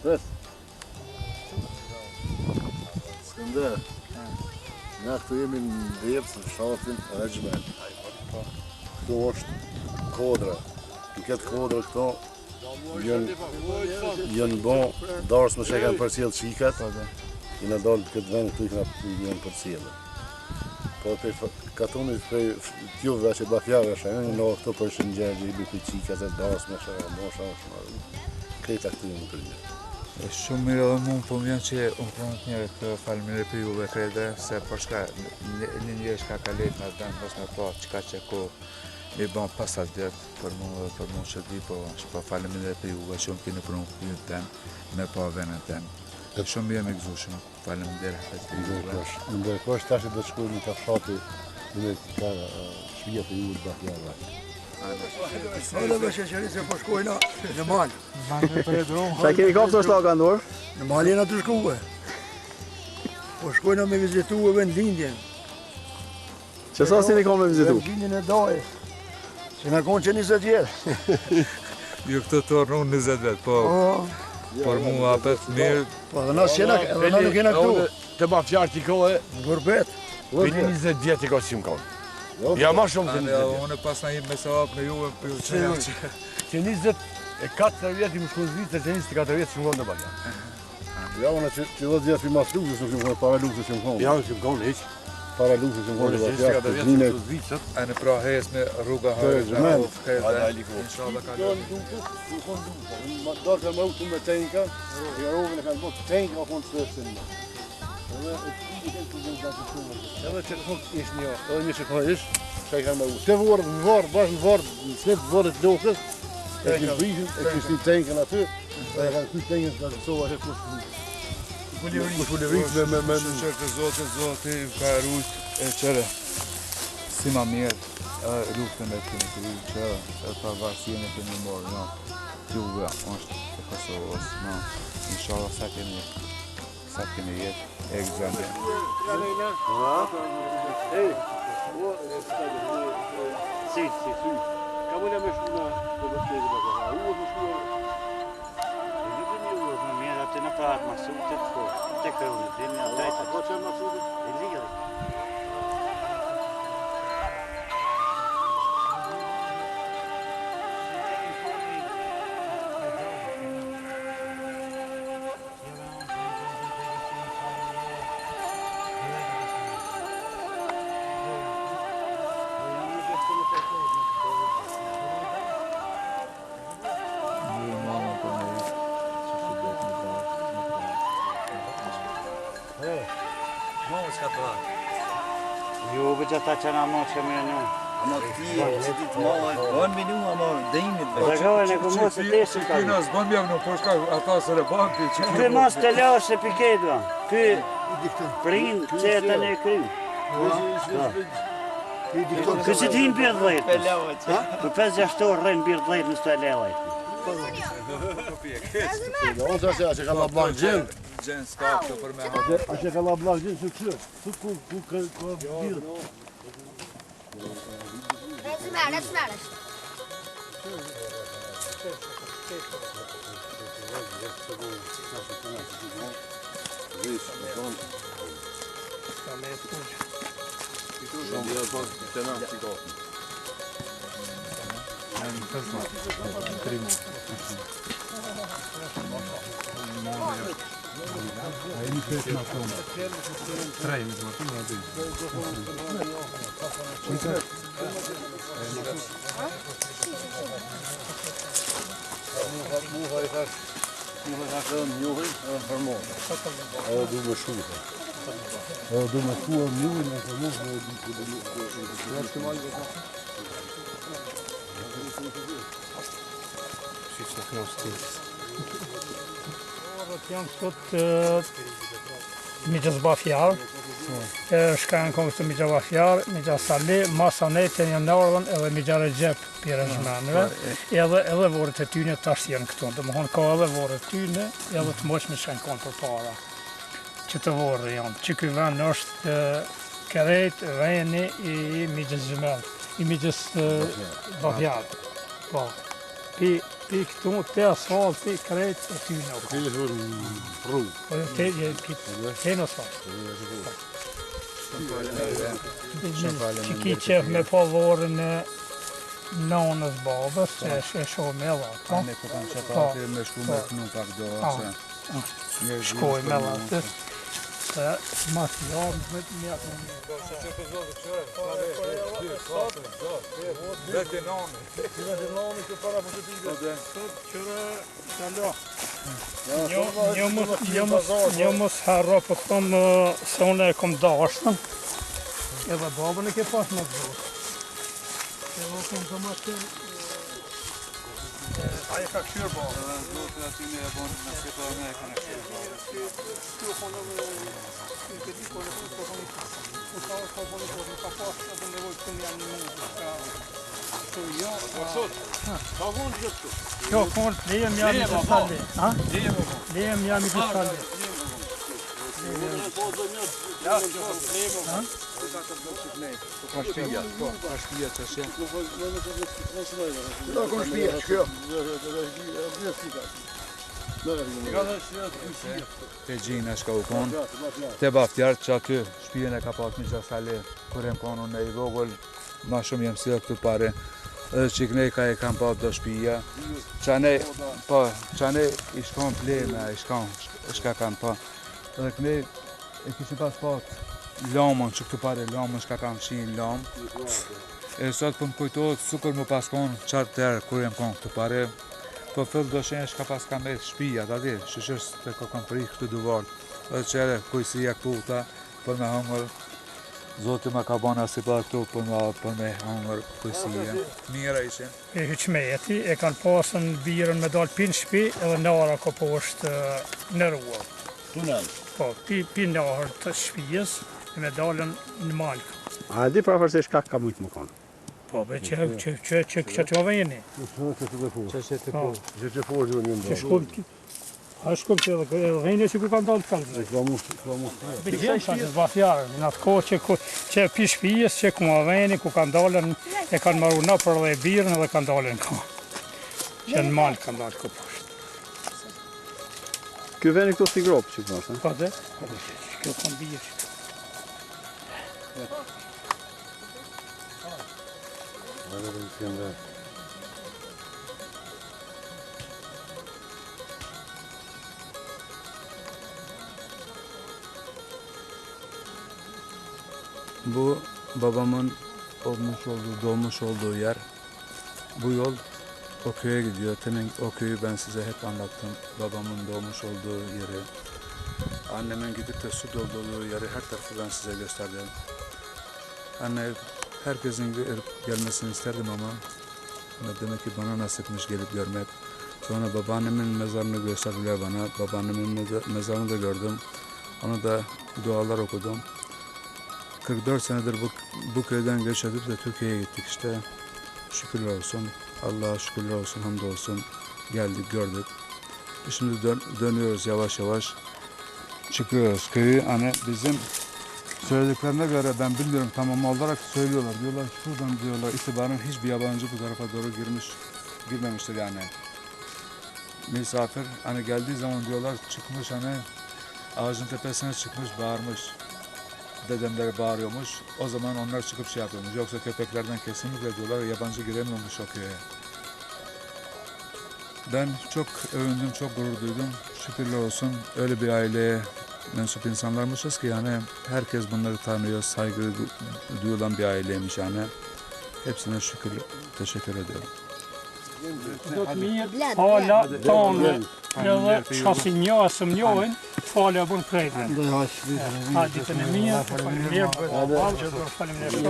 Pres. Skënder. Na këtu jemi në Depës, në fshatin Regjmen. Këtu është kodra. Në këtë kodrë këto janë bon darës më që kanë përcjellë qikat. I në dalë këtë vend këtu i kanë përcjellë. Po për katoni për tjuve që bakjave shajnë, në këto për shëngjerë i bukë i qikat e darës më që kanë mosha është marrë. Krejta këtu jemi për një. Shumë mirë edhe mund, po vjen që unë pronët njëre të falmire për juve krede, se përshka një njëre shka ka lejt në dëmë, mos me po qka që ko mi ban pasat vjetë për mu që di, po shpa falmire për juve, shumë kini pronët për ju temë, me po venën temë. Shumë jemi gëzushëm, falmire për juve. Ndërkohë tash do të shkojmë në kafshati, në ka shpija për juve të bakjave. Edhe me sheqeri se po shkojna në malë. Sa keni kapë të shlaka ndorë? Në malë jena të shkuve. Po shkojna me vizitu e vendlindjen. Që sa si ni kam me vizitu? Vendlindjen e dajës. Që na konë që 20 vjetë. Ju këtë të orë unë 20 vetë, po por mu apet mirë. Po dhe na s'jena, edhe na nuk jena këtu. Të ma fjarë t'i kohë, Në Gurbet. për 20 vjetë i ka që më kanë. Ja ma shumë se 20 vjetë. Unë pas na me se apë në juve për ju që Që 24 vjetë i më shku Zvicër, që 24 vjetë që më konë në bakja. Ja, unë që 10 vjetë për mas luksës nuk që më konë, para luksës që më konë. Ja, që më konë heq. Para luksës që më konë në bakja, 24 vjetë që më shku Zvicër. e në pra hes me rruga hajë, Inshallah ka Do në duket, nuk konë duket. Do të më utu me tenka, i rovën e kanë bërë tenka konë të sërësin. Edhe që nuk ishë një, edhe një që ka ishë, që i kanë me utu. Të vorë, në varë, bashkë në varë, në slepë vorët lokës, e kështë brishin, e kështë një tenkën aty, e kanë kështë tenkën të sova që kështë Kulivrit me... Qërë të zotë, ka rrujt e qëre si ma mirë, luftën e kemi të rrujt që e pavarësien e kemi morë, no, juve është e Kosovës, no, inshallah sa kemi jetë e gëzëndje. Hej, si, ka mëne me shuna të vështejtë me këta, u është me shuna? Të në pratë masutet, të kërënë, dhe në drejta. Po që masutet? E ligë. Jo, për gjitha që nga mo që me në. Ama ti, që ti të malë, banë me nu, ama dëjmit. Dhe gëve në këmë se të esim ka. Kina s'bën bjevë në përshka, ata së rebanti. Këtë mos të lasë e pikedva. Këtë prind që e të në krymë. Këtë që t'hinë bjërë dhejtë. Për 5-6 orë rejnë bjërë dhejtë në së të e levajtë. Unë të ashe ka la blak gjenë. Gjenë s'ka të për me hajë. Ashe ka la blak gjenë që kështë. Ku ka bjërë. Let's smell it. Muha i thash njohin, përmonë. Edhe du me shuhe. Edhe du me shuhe njohin, e përmonë, edhe du me Jam sot mi gjës bafjarë, shkanë kongës të mi gjë bafjarë, mi gjë sali, masanet e një nërën edhe mi gjë regjep për rejmenëve, edhe vorët e tyne të ashtë jenë këtu, dhe më honë ka edhe vorët e tyne, edhe të moqë me shkanë konë për para, që të vorë janë, që këj vend është kërejt veni i mi gjës gjëmel, i mi gjës bafjarë, po, pi pi këtu, te asfalti, krejt e ty në ka. Ti është rrugë. Po te në asfalt. Që ki qef me pa vorën e nonës babës, që e shumë me latë. Ne po kanë qëta atyre me shku me kënu pak do, se... Shkoj me latë. Se ma të jarën me të mjatë në një. Vete noni. Vete noni që para për të t'i Sot qëre kalo. Një mos harro për thëmë se unë e kom dashtën. Edhe babën e ke pas më të zotë. Edhe kom të më të... Aje ka këshyrë babë. Zotë aty ne e bonë në se për ne e kanë këshyrë. Kjo konë, lejem jam i të salli. Lejem jam i të salli. Ka shpija që është jenë. Da kon shpia, shkjo. Te gjinë është ka u konë. Te baftjarë që aty shpijen e ka pas një gjasale. Kur e më konë unë e i vogël, ma shumë jem si dhe këtu pare. Edhe që kënej ka e kam pa do shpija. Qane i shkon pleme, i shka kanë pa. Edhe kënej e kishë pas pat lamën që këtu pare lamën shka kam shinë lamë. E sot për më kujtojtë sukur më pas konë qartë tërë kur e më konë këtu pare. Po fillë do shenjë shka pas kam e shpija, ta di, shëshës të ko kam përri këtu duvartë. Edhe që edhe kujësia këputa për me hangër. Zoti ma ka bana si pa këtu për me hangër kujësia. Mira ishin. E hyqmeti e kanë pasën birën me dalë pinë shpi edhe nara ka poshtë në ruar. Tunel. Po, pi nahër të shpijës e me dalën në malkë. A e di prafërsisht ka mujtë më konë? Po, be që të vejeni. Që që forë një Që shkum të... A shkum të edhe vejni që ku kanë dalë të kalë. Be gjenë që të zbafjarën, në atë kohë që pi shpijës që ku ma vejni, ku kanë dalën, e kanë maru në për dhe birën edhe kanë dalën ka. Që në malë kanë dalë ka poshtë. Ky veni këtu si gropë që kënë është, Po dhe, kjo kanë birë. Bu babamın olmuş olduğu, doğmuş olduğu yer. Bu yol o köye gidiyor. Temin o köyü ben size hep anlattım. Babamın doğmuş olduğu yeri. Annemin gidip de su doldurduğu yeri her tarafı ben size gösterdim. Anne herkesin gelmesini isterdim ama demek ki bana nasipmiş gelip görmek. Sonra babaannemin mezarını gösterdiler bana. Babaannemin mezarını da gördüm. Ona da dualar okudum. 44 senedir bu köyden göç edip de Türkiye'ye gittik işte. Şükürler olsun. Allah'a şükürler olsun, hamdolsun. Geldik, gördük. Şimdi dönüyoruz yavaş yavaş. Çıkıyoruz köyü. Hani bizim söylediklerine göre ben bilmiyorum tamam olarak söylüyorlar. Diyorlar şuradan diyorlar itibaren hiçbir yabancı bu tarafa doğru girmemiştir yani. Misafir hani geldiği zaman diyorlar çıkmış hani ağacın tepesine çıkmış bağırmış. Dedemleri bağırıyormuş. O zaman onlar çıkıp şey yapıyormuş. Yoksa köpeklerden kesinlikle diyorlar yabancı giremiyormuş o köye. Ben çok övündüm, çok gurur duydum. Şükürler olsun öyle bir aileye mensup insanlarmışız ki yani herkes bunları tanıyor, saygı duyulan bir aileymiş yani. Hepsine şükür, teşekkür ediyorum. Hala tonë edhe qasi njësëm njojnë, falja bërë krejtë. Ha, ditën e mirë, faleminderit, faleminderit.